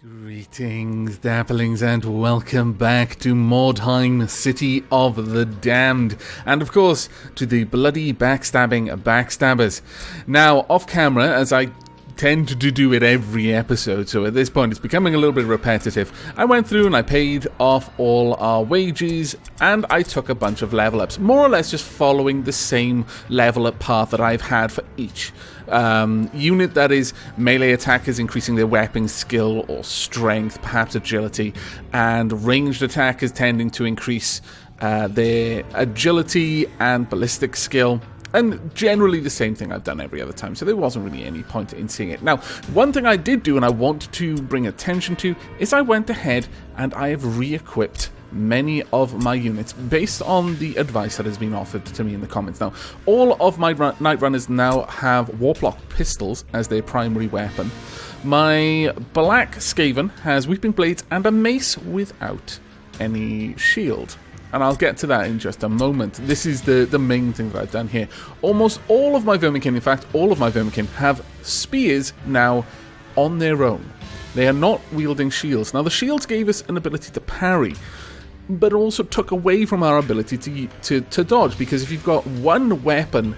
Greetings, Dapplings, and welcome back to Mordheim, City of the Damned, and of course, to the bloody backstabbing backstabbers. Now, off camera, as I tend to do it every episode, so at this point it's becoming a little bit repetitive, I went through and I paid off all our wages, and I took a bunch of level ups, more or less just following the same level up path that I've had for each unit. That is, melee attackers increasing their weapon skill or strength, perhaps agility, and ranged attackers tending to increase their agility and ballistic skill. And generally the same thing I've done every other time, so there wasn't really any point in seeing it. Now, one thing I did do and I want to bring attention to is I went ahead and I have re-equipped many of my units based on the advice that has been offered to me in the comments. Now, all of my Night Runners now have Warplock pistols as their primary weapon. My Black Skaven has Weeping Blades and a mace without any shield. And I'll get to that in just a moment. This is the main thing that I've done here. Almost all of my Verminkin, in fact, all of my Verminkin have spears now on their own. They are not wielding shields. Now, the shields gave us an ability to parry, but also took away from our ability to dodge, because if you've got one weapon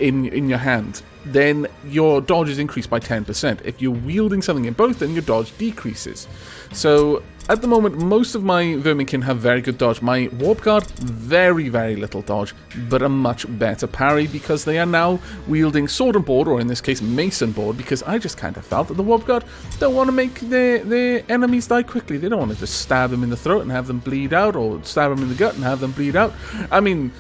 in your hand, then your dodge is increased by 10%. If you're wielding something in both, then your dodge decreases. So, at the moment, most of my Verminkin have very good dodge. My Warp Guard, very, very little dodge, but a much better parry, because they are now wielding Sword and Board, or in this case, Mace and Board, because I just kind of felt that the Warp Guard don't want to make their enemies die quickly. They don't want to just stab them in the throat and have them bleed out, or stab them in the gut and have them bleed out. I mean,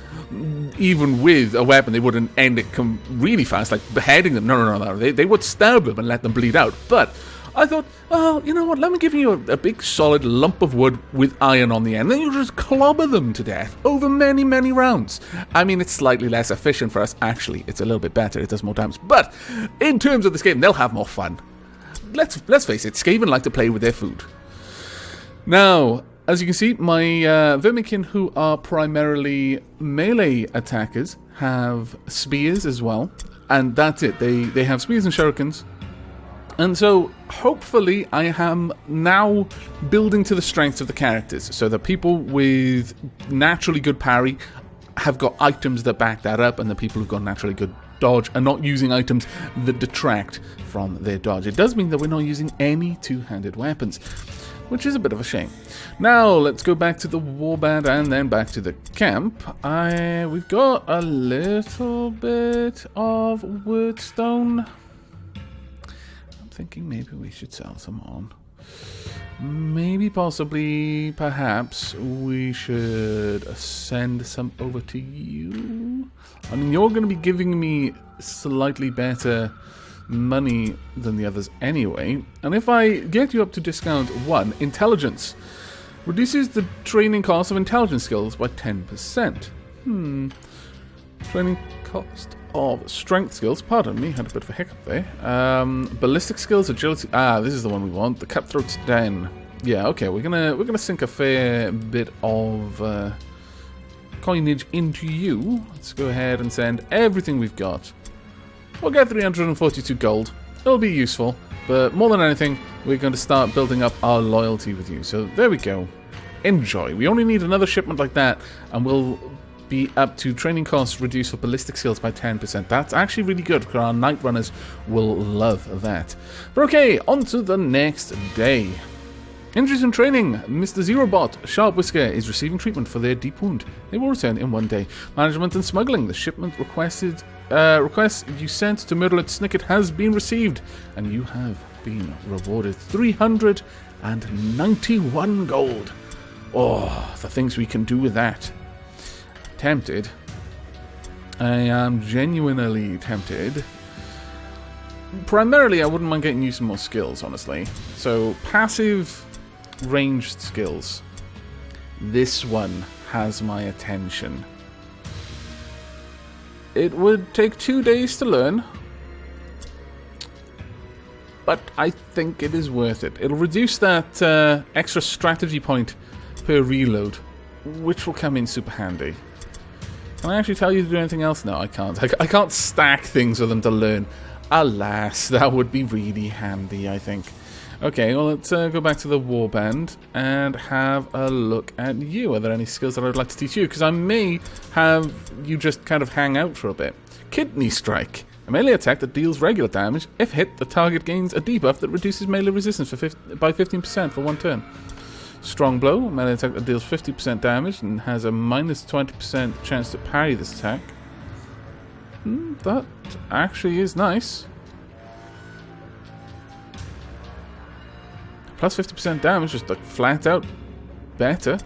even with a weapon, they wouldn't end it really fast, like beheading them. No. They would stab them and let them bleed out. But I thought, well, you know what, let me give you a big solid lump of wood with iron on the end. Then you just clobber them to death over many, many rounds. I mean, it's slightly less efficient for us. Actually, it's a little bit better. It does more damage. But in terms of this game, they'll have more fun. Let's face it, Skaven like to play with their food. Now, as you can see, my Verminkin, who are primarily melee attackers, have spears as well. And that's it. They have spears and shurikens. And so, hopefully, I am now building to the strengths of the characters, so that people with naturally good parry have got items that back that up, and the people who've got naturally good dodge are not using items that detract from their dodge. It does mean that we're not using any two-handed weapons, which is a bit of a shame. Now, let's go back to the warband and then back to the camp. We've got a little bit of wordstone. Thinking maybe we should sell some on. Maybe, possibly, perhaps we should send some over to you. I mean, you're going to be giving me slightly better money than the others anyway. And if I get you up to discount 1, intelligence reduces the training cost of intelligence skills by 10%. Training cost of strength skills, pardon me, had a bit of a hiccup there. Ballistic skills, agility. This is the one we want. The Cutthroat's Den. Yeah, okay, we're gonna sink a fair bit of coinage into you. Let's go ahead and send everything we've got. We'll get 342 gold. It'll be useful, but more than anything, we're going to start building up our loyalty with you. So there we go. Enjoy. We only need another shipment like that, and we'll be up to training costs reduced for ballistic skills by 10%. That's actually really good, because our Night Runners will love that. But okay, on to the next day. Injuries and training. Mr. Zerobot, Sharp Whisker, is receiving treatment for their deep wound. They will return in 1 day. Management and smuggling. The shipment request you sent to Murderlord Snicket has been received, and you have been rewarded 391 gold. Oh, the things we can do with that. Tempted. I am genuinely tempted. Primarily, I wouldn't mind getting you some more skills, honestly. So, passive ranged skills. This one has my attention. It would take 2 days to learn, but I think it is worth it. It'll reduce that extra strategy point per reload, which will come in super handy. Can I actually tell you to do anything else? No, I can't. I can't stack things for them to learn. Alas, that would be really handy, I think. Okay, well, let's go back to the warband and have a look at you. Are there any skills that I would like to teach you? Because I may have you just kind of hang out for a bit. Kidney Strike. A melee attack that deals regular damage. If hit, the target gains a debuff that reduces melee resistance by 15% for 1 turn. Strong Blow. A melee attack that deals 50% damage and has a minus 20% chance to parry this attack. That actually is nice. Plus 50% damage, just like flat out better.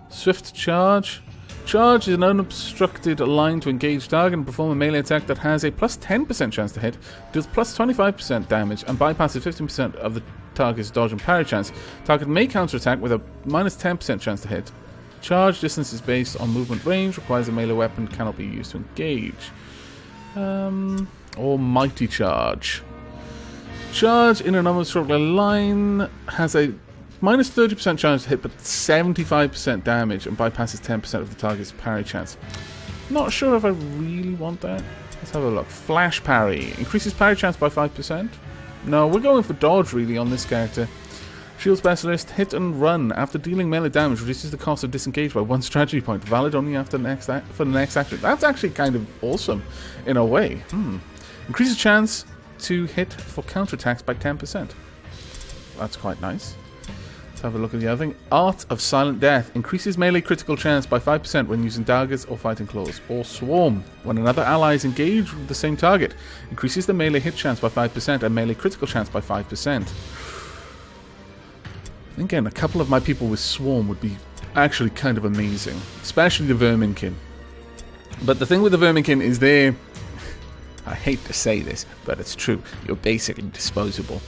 Swift Charge. Charge is an unobstructed line to engage target and perform a melee attack that has a plus 10% chance to hit, deals plus 25% damage, and bypasses 15% of the target's dodge and parry chance. Target may counterattack with a minus 10% chance to hit. Charge distance is based on movement range, requires a melee weapon, cannot be used to engage. Or Mighty Charge. Charge in an unobstructed line has a minus 30% chance to hit, but 75% damage and bypasses 10% of the target's parry chance. Not sure if I really want that. Let's have a look. Flash Parry. Increases parry chance by 5%. No, we're going for dodge really on this character. Shield Specialist. Hit and run. After dealing melee damage, reduces the cost of disengage by 1 strategy point. Valid only after for the next action. That's actually kind of awesome in a way. Increases chance to hit for counterattacks by 10%. That's quite nice. Let's have a look at the other thing. Art of Silent Death. Increases melee critical chance by 5% when using daggers or fighting claws. Or Swarm. When another ally is engaged with the same target. Increases the melee hit chance by 5% and melee critical chance by 5%. Again, a couple of my people with Swarm would be actually kind of amazing. Especially the Verminkin. But the thing with the Verminkin is they're... I hate to say this, but it's true. You're basically disposable.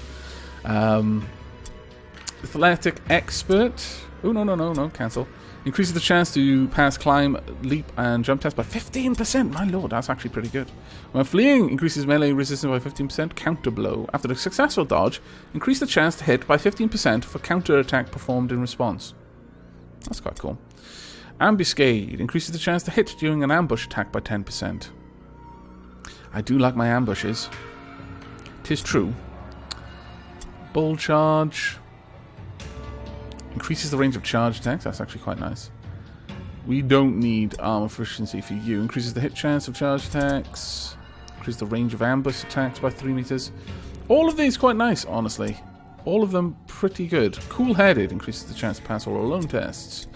Athletic Expert. Oh, no, cancel. Increases the chance to pass, climb, leap, and jump tests by 15%. My lord, that's actually pretty good. When fleeing, increases melee resistance by 15%. Counter Blow. After a successful dodge, increase the chance to hit by 15% for counter attack performed in response. That's quite cool. Ambuscade. Increases the chance to hit during an ambush attack by 10%. I do like my ambushes. 'Tis true. Bull Charge. Increases the range of charge attacks. That's actually quite nice. We don't need armor proficiency for you. Increases the hit chance of charge attacks. Increases the range of ambush attacks by 3 meters. All of these quite nice, honestly. All of them pretty good. Cool-headed. Increases the chance to pass all alone tests.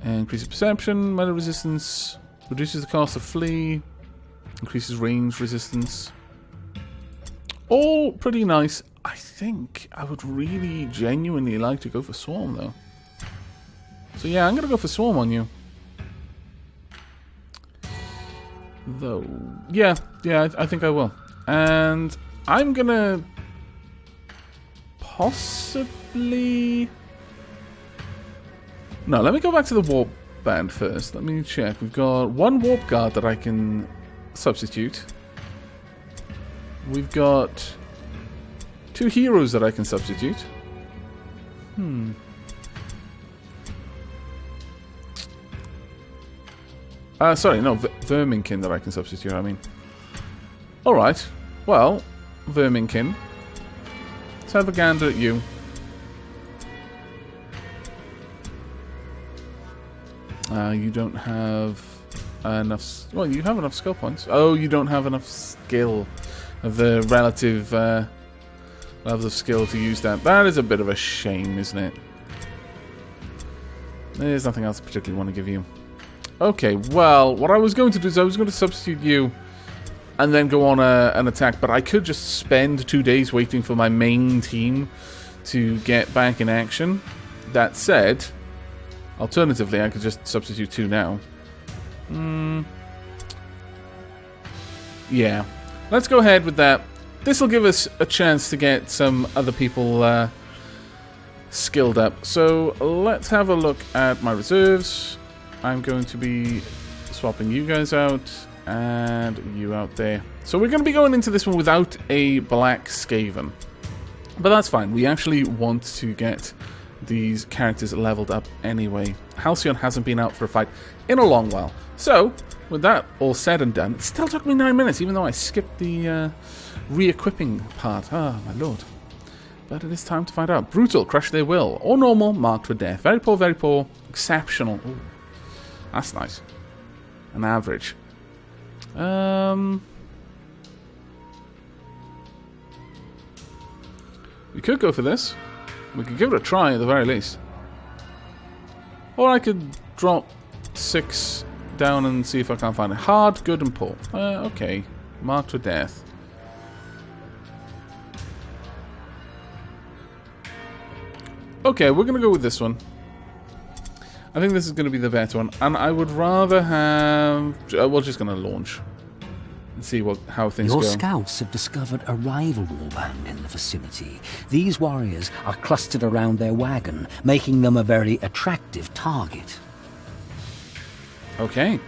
And increases perception, melee resistance. Reduces the cost of flee. Increases range resistance. All pretty nice. I think I would really genuinely like to go for Swarm, though. So yeah, I'm going to go for Swarm on you. Though, yeah, I think I will. And I'm going to possibly... No, let me go back to the Warp Band first. Let me check. We've got 1 Warp Guard that I can substitute. We've got 2 heroes that I can substitute. Sorry, no, Verminkin that I can substitute, I mean. Alright, well, Verminkin. Let's have a gander at you. You don't have enough... Well, you have enough skill points. Oh, you don't have enough skill of the relative levels of skill to use that. That is a bit of a shame, isn't it? There's nothing else I particularly want to give you. Okay, well, what I was going to do is I was going to substitute you and then go on an attack, but I could just spend 2 days waiting for my main team to get back in action. That said, alternatively, I could just substitute 2 now. Yeah. Let's go ahead with that. This will give us a chance to get some other people skilled up. So let's have a look at my reserves. I'm going to be swapping you guys out and you out there. So we're going to be going into this one without a black Skaven. But that's fine. We actually want to get these characters leveled up anyway. Halcyon hasn't been out for a fight in a long while. So, with that all said and done, it still took me 9 minutes, even though I skipped the re-equipping part. Ah, my lord. But it is time to find out. Brutal, crush their will. Or normal, marked for death. Very poor, very poor. Exceptional. Ooh, that's nice. An average. We could go for this. We could give it a try at the very least. Or I could drop 6 down and see if I can find it. Hard, good, and poor. Okay. Marked for death. Okay, we're going to go with this one. I think this is going to be the better one. And I would rather have... we're just going to launch. And see how things go. Your scouts have discovered a rival warband in the vicinity. These warriors are clustered around their wagon, making them a very attractive target. Okay.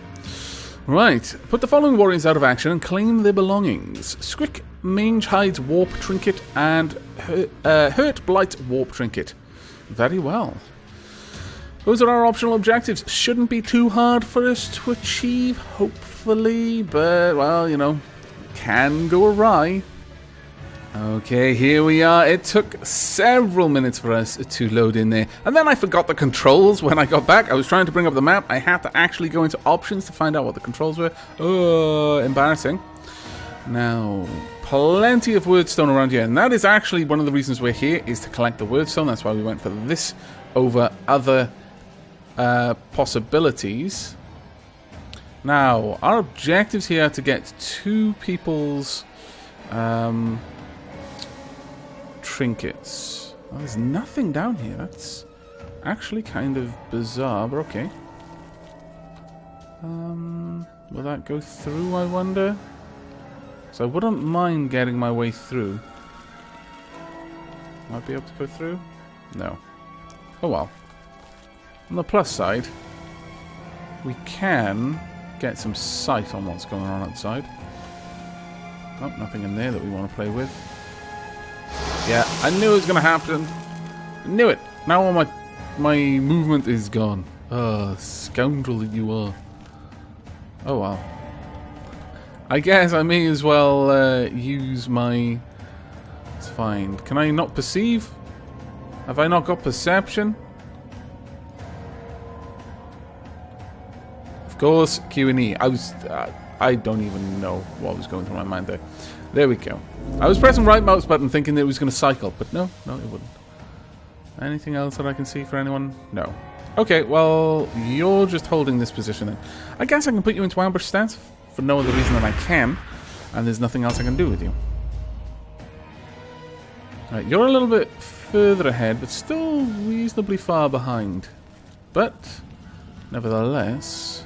Right. Put the following warriors out of action and claim their belongings. Squick, Mange Hides Warp Trinket, and Hurt Blight Warp Trinket. Very well. Those are our optional objectives. Shouldn't be too hard for us to achieve, hopefully, but, well, you know, can go awry. Okay, here we are. It took several minutes for us to load in there. And then I forgot the controls when I got back. I was trying to bring up the map. I had to actually go into options to find out what the controls were. Oh, embarrassing. Now, plenty of wordstone around here. And that is actually one of the reasons we're here, is to collect the wordstone. That's why we went for this over other possibilities. Now, our objectives here are to get 2 people's trinkets. Well, there's nothing down here. That's actually kind of bizarre, but okay. Will that go through, I wonder? So I wouldn't mind getting my way through. Might be able to go through? No. Oh well. On the plus side, we can get some sight on what's going on outside. Oh, nothing in there that we want to play with. Yeah, I knew it was going to happen. I knew it. Now all my movement is gone. Scoundrel that you are. Oh well. I guess I may as well use my... It's fine. Can I not perceive? Have I not got perception? Of course, Q and E. I don't even know what was going through my mind there. There we go. I was pressing right mouse button thinking that it was going to cycle, but no, it wouldn't. Anything else that I can see for anyone? No. Okay, well, you're just holding this position then. I guess I can put you into ambush stance for no other reason than I can, and there's nothing else I can do with you. Right, you're a little bit further ahead, but still reasonably far behind. But, nevertheless,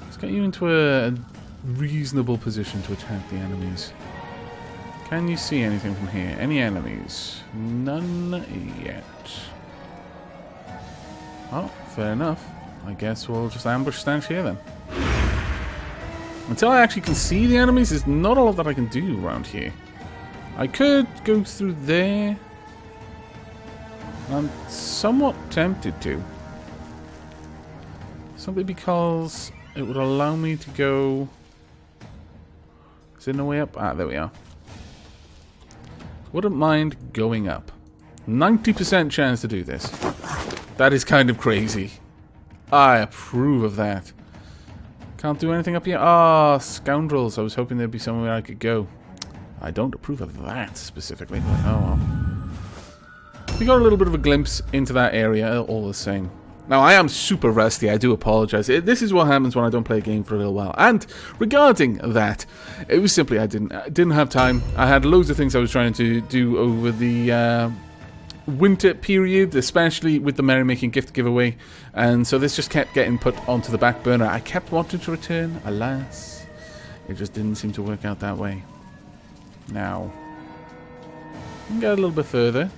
let's get you into a reasonable position to attack the enemies. Can you see anything from here? Any enemies? None yet. Oh, fair enough. I guess we'll just ambush stance here then. Until I actually can see the enemies, there's not a lot that I can do around here. I could go through there. I'm somewhat tempted to. Simply because it would allow me to go... Is there no way up? Ah, there we are. Wouldn't mind going up. 90% chance to do this. That is kind of crazy. I approve of that. Can't do anything up here? Ah, scoundrels. I was hoping there'd be somewhere I could go. I don't approve of that specifically, but oh well. We got a little bit of a glimpse into that area all the same. Now, I am super rusty, I do apologize. This is what happens when I don't play a game for a little while. And regarding that, it was simply I didn't have time. I had loads of things I was trying to do over the winter period, especially with the merrymaking gift giveaway. And so this just kept getting put onto the back burner. I kept wanting to return, alas. It just didn't seem to work out that way. Now, we can get a little bit further.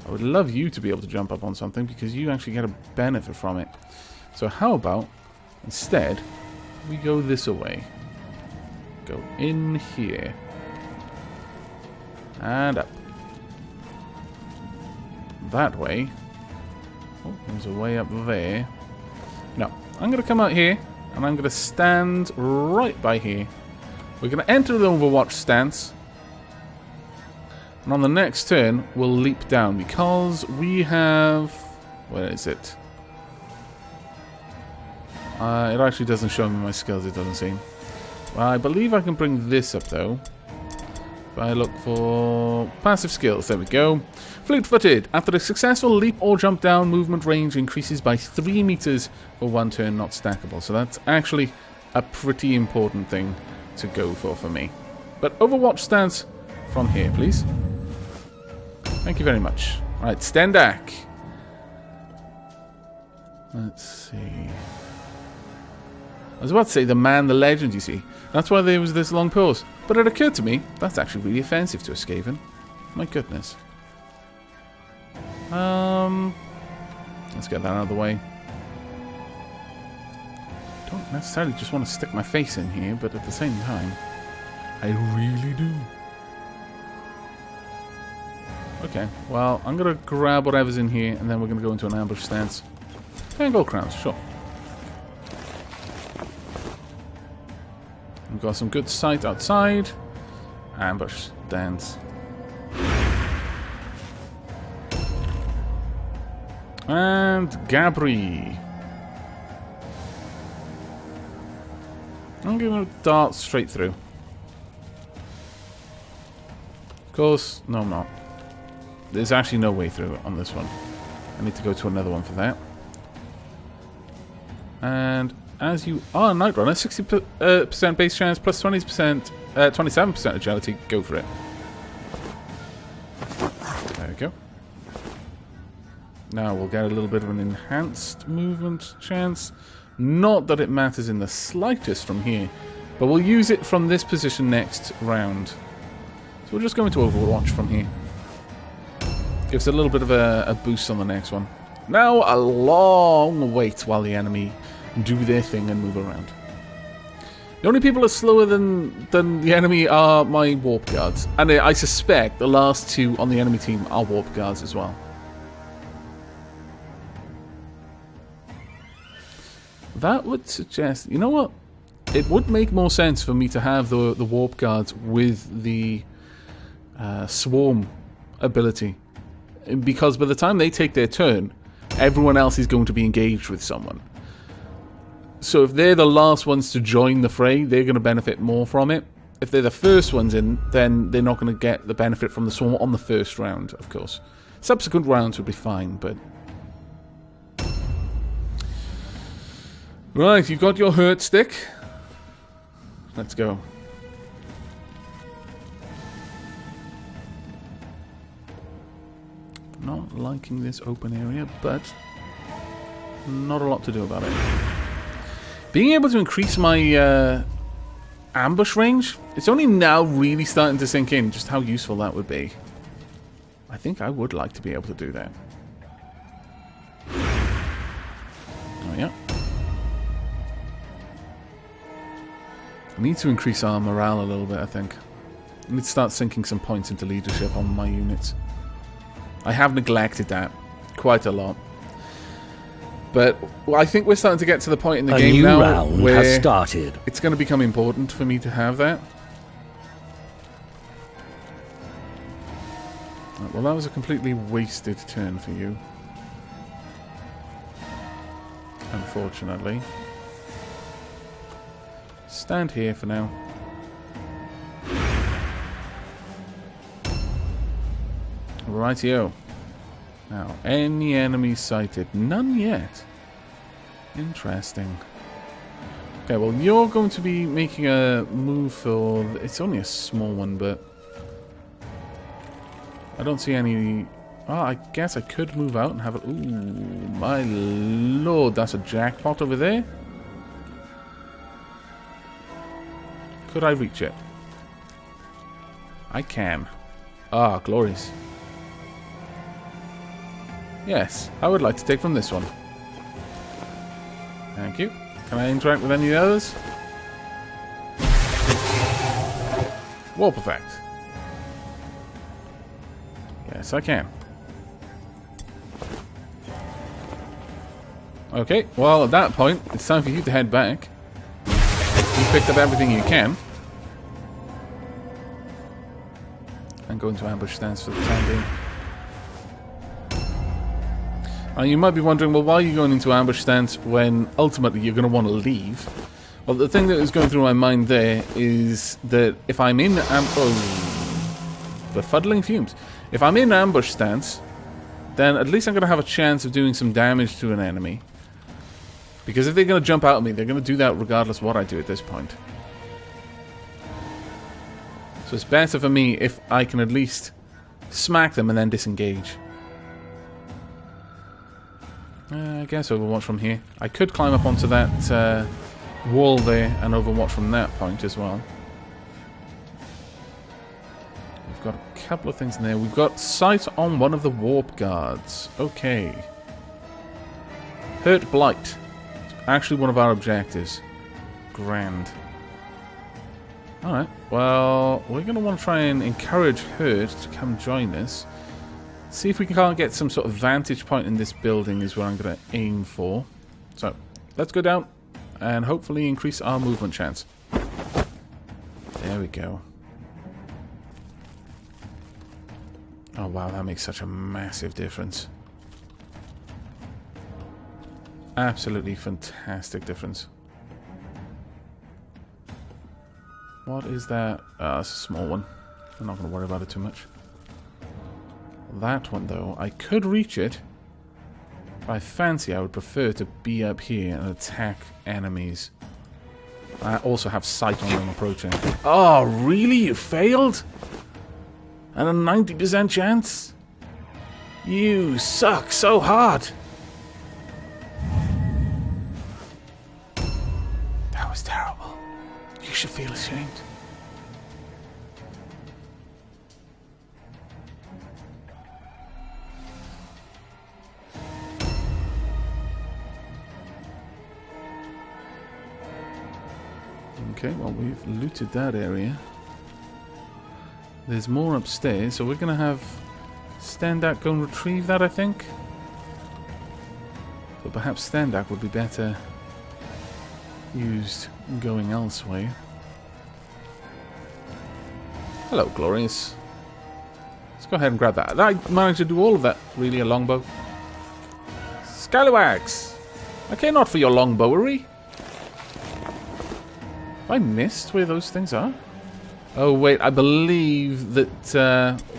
I would love you to be able to jump up on something because you actually get a benefit from it. So how about, instead, we go this way. Go in here. And up. That way. Oh, there's a way up there. No, I'm going to come out here, and I'm going to stand right by here. We're going to enter the Overwatch stance. And on the next turn, we'll leap down because we have... Where is it? It actually doesn't show me my skills, it doesn't seem. I believe I can bring this up, though. If I look for passive skills, there we go. Fleet-footed. After a successful leap or jump down, movement range increases by 3 meters for 1 turn, not stackable. So that's actually a pretty important thing to go for me. But Overwatch stance from here, please. Thank you very much. Alright, Stendak. Let's see. I was about to say the man, the legend, you see. That's why there was this long pause. But it occurred to me, that's actually really offensive to a Skaven. My goodness. Let's get that out of the way. Don't necessarily just want to stick my face in here, but at the same time, I really do. Okay, well, I'm going to grab whatever's in here, and then we're going to go into an ambush stance. And gold crowns, sure. We've got some good sight outside. Ambush stance. And Gabri. I'm going to dart straight through. Of course, no, I'm not. There's actually no way through on this one. I need to go to another one for that. And as you are a Night Runner, 60% base chance plus 20%, 27% agility. Go for it. There we go. Now we'll get a little bit of an enhanced movement chance. Not that it matters in the slightest from here, but we'll use it from this position next round. So we'll just go into Overwatch from here. Gives a little bit of a boost on the next one. Now a long wait while the enemy do their thing and move around. The only people that's slower than the enemy are my warp guards. And I suspect the last 2 on the enemy team are warp guards as well. That would suggest... You know what? It would make more sense for me to have the warp guards with the swarm ability. Because by the time they take their turn, everyone else is going to be engaged with someone. So if they're the last ones to join the fray, they're going to benefit more from it. If they're the first ones in, then they're not going to get the benefit from the swarm on the first round, of course. Subsequent rounds would be fine, but... Right, you've got your hurt stick. Let's go. Not liking this open area, but not a lot to do about it. Being able to increase my ambush range, it's only now really starting to sink in just how useful that would be. I think I would like to be able to do that. Oh yeah. I need to increase our morale a little bit, I think. I need to start sinking some points into leadership on my units. I have neglected that quite a lot. But I think we're starting to get to the point in the game now round where has started. It's going to become important for me to have that. Right, well, that was a completely wasted turn for you. Unfortunately. Stand here for now. Rightio. Now, any enemies sighted? None yet. Interesting. Okay, well, you're going to be making a move for... It's only a small one, but... I don't see any... Oh, I guess I could move out and have it... Ooh, my lord, that's a jackpot over there. Could I reach it? I can. Ah, glorious. Yes, I would like to take from this one. Thank you. Can I interact with any of the others? Warp effect. Yes, I can. Okay, well at that point, it's time for you to head back. You picked up everything you can. and go into ambush stance for the time being. You might be wondering, well, why are you going into ambush stance when ultimately you're going to want to leave? Well, the thing that is going through my mind there is that if I'm in befuddling fumes. If I'm in ambush stance, then at least I'm going to have a chance of doing some damage to an enemy. Because if they're going to jump out at me, they're going to do that regardless of what I do at this point. So it's better for me if I can at least smack them and then disengage. I guess overwatch from here. I could climb up onto that wall there and overwatch from that point as well. We've got a couple of things in there. We've got sight on one of the warp guards. Okay. Hurt Blight. It's actually one of our objectives. Grand. Alright, well, we're going to want to try and encourage Hurt to come join us. See if we can't get some sort of vantage point in this building is what I'm going to aim for. So, let's go down and hopefully increase our movement chance. There we go. Oh wow, that makes such a massive difference. Absolutely fantastic difference. What is that? It's a small one. I'm not going to worry about it too much. That one, though, I could reach it. If I fancy, I would prefer to be up here and attack enemies. I also have sight on them approaching. Oh, really? You failed? And a 90% chance? You suck so hard. That was terrible. You should feel ashamed. Okay, well, we've looted that area. There's more upstairs, so we're going to have Standak go and retrieve that, I think. But perhaps Standak would be better used going elsewhere. Hello, Glorious. Let's go ahead and grab that. I managed to do all of that, really, a longbow. Scallywags! I care not for your longbowery. Have I missed where those things are? Oh, wait, I believe that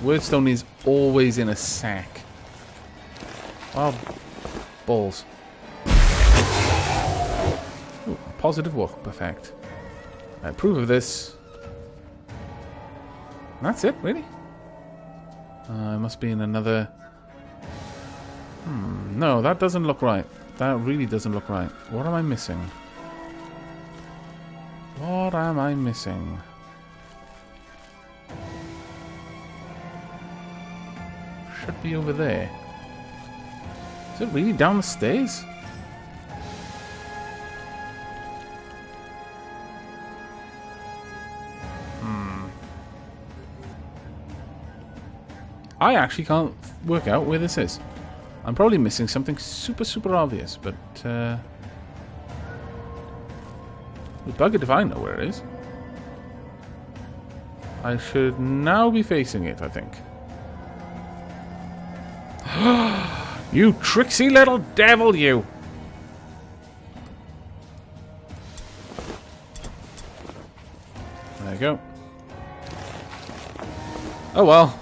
Wordstone is always in a sack. Oh, balls. Ooh, positive walk, perfect. I approve of this. That's it, really? I must be in another... no, that doesn't look right. That really doesn't look right. What am I missing? What am I missing? Should be over there. Is it really down the stairs? I actually can't work out where this is. I'm probably missing something super obvious, but we'll bug it if I know where it is. I should now be facing it, I think. You tricksy little devil, you! There you go. Oh well.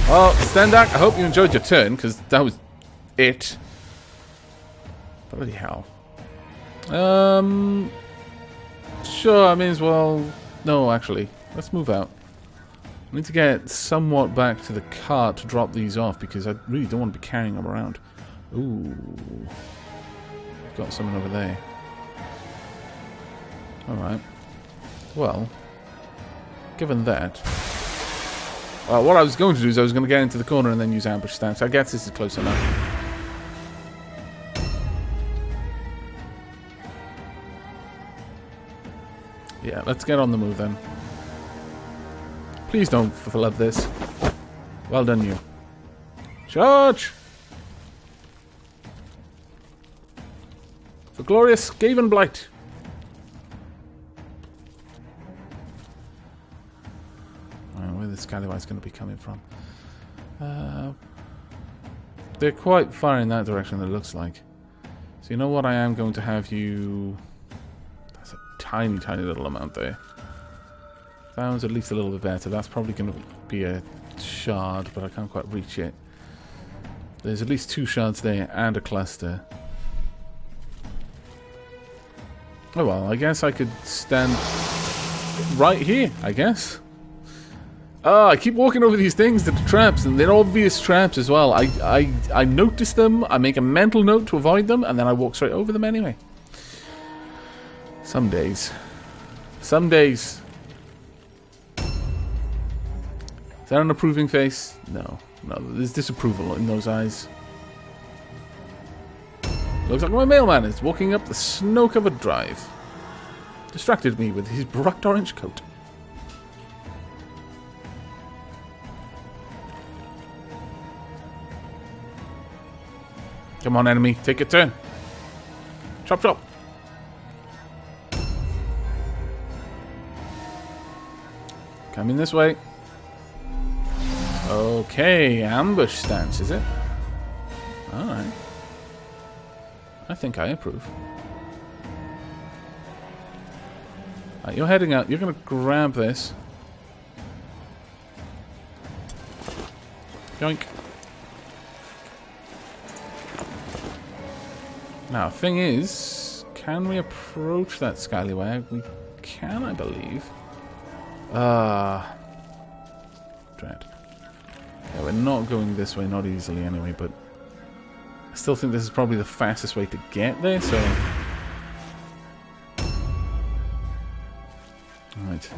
Well, Standak, I hope you enjoyed your turn, because that was it. Bloody hell. Sure, I may as well... No, actually. Let's move out. I need to get somewhat back to the cart to drop these off, because I really don't want to be carrying them around. Ooh. Got someone over there. Alright. Well, given that... Well, what I was going to do is I was going to get into the corner and then use ambush stance. I guess this is close enough. Yeah, let's get on the move then. Please don't flood this. Well done, you. Charge! For glorious Skaven Blight! scallywags going to be coming from? They're quite far in that direction, it looks like. So you know what? I am going to have you... That's a tiny, tiny little amount there. That was at least a little bit better. That's probably going to be a shard, but I can't quite reach it. There's at least 2 shards there and a cluster. Oh well, I guess I could stand right here, I guess. Oh, I keep walking over these things that are traps, and they're obvious traps as well. I notice them, I make a mental note to avoid them, and then I walk straight over them anyway. Some days. Some days. Is that an approving face? No. No, there's disapproval in those eyes. Looks like my mailman is walking up the snow-covered drive. Distracted me with his bright orange coat. Come on, enemy. Take your turn. Chop, chop. Coming this way. Okay, ambush stance, is it? Alright. I think I approve. Right, you're heading out. You're going to grab this. Yoink. Now, thing is, can we approach that scallywag? We can, I believe. Dread. Yeah, we're not going this way, not easily anyway, but I still think this is probably the fastest way to get there, so... Alright.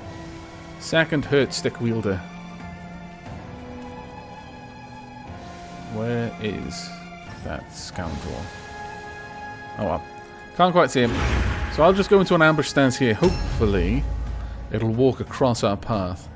Second hurt stick wielder. Where is that scoundrel? Oh well. Can't quite see him. So I'll just go into an ambush stance here. Hopefully, it'll walk across our path.